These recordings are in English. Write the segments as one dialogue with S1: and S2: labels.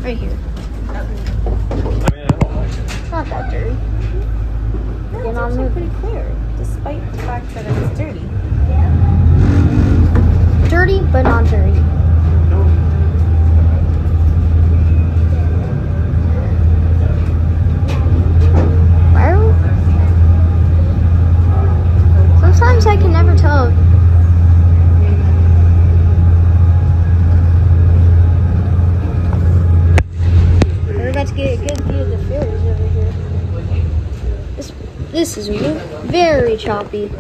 S1: Right here.
S2: I mean, I don't like it.
S1: It's not that dirty.
S3: No, it's actually pretty clear, despite the fact that it's dirty.
S1: Dirty, but not dirty. Sometimes I can never tell. We're about to get a good view of the ferries over here. This is very choppy.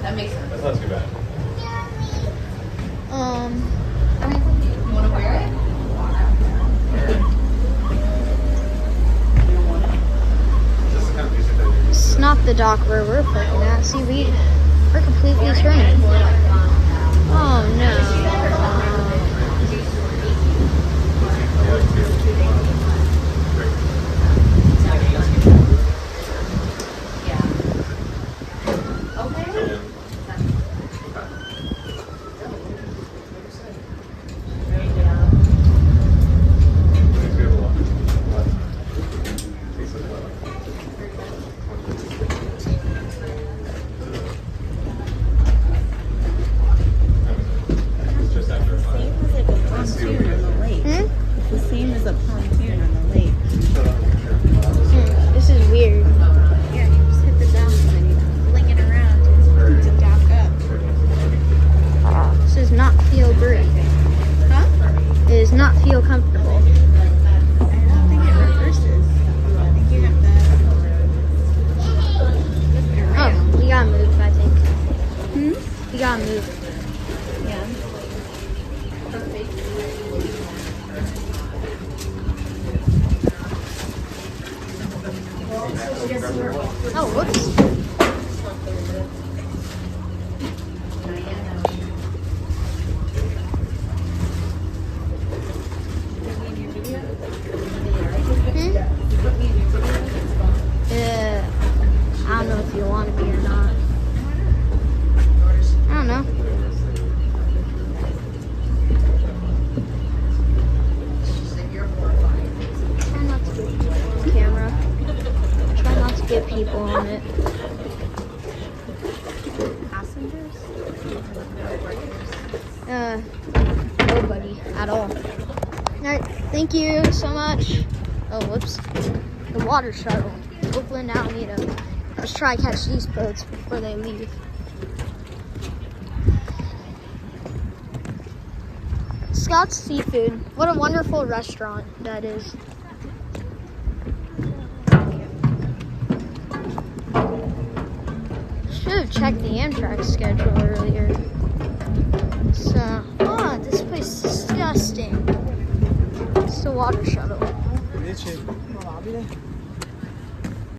S2: That makes sense. That's not too bad.
S3: You want to wear it?
S1: It's not the dock where we're parking at. See, we're completely turned. Oh no.
S3: It's the same as a pontoon on the lake.
S1: This is weird.
S3: Yeah, you just hit the dock and then you fling it around to dock up.
S1: This does not feel great.
S3: Huh?
S1: It does not feel comfortable.
S3: I don't think it reverses. I think you have to flip it around.
S1: Oh, we gotta move, I think.
S3: Hmm?
S1: We gotta move.
S3: Yeah.
S1: Oh, whoops. I don't know if you want to be or not. I don't know. Try not to get people on camera. Try not to get people on it.
S3: Passengers?
S1: Nobody at all. Alright, thank you so much. Oh, whoops. The water shuttle. Oakland and Alameda. Let's try to catch these boats before they leave. Scott's Seafood. What a wonderful restaurant that is. Should have checked the Amtrak schedule earlier. So, this place is disgusting. It's the water shuttle.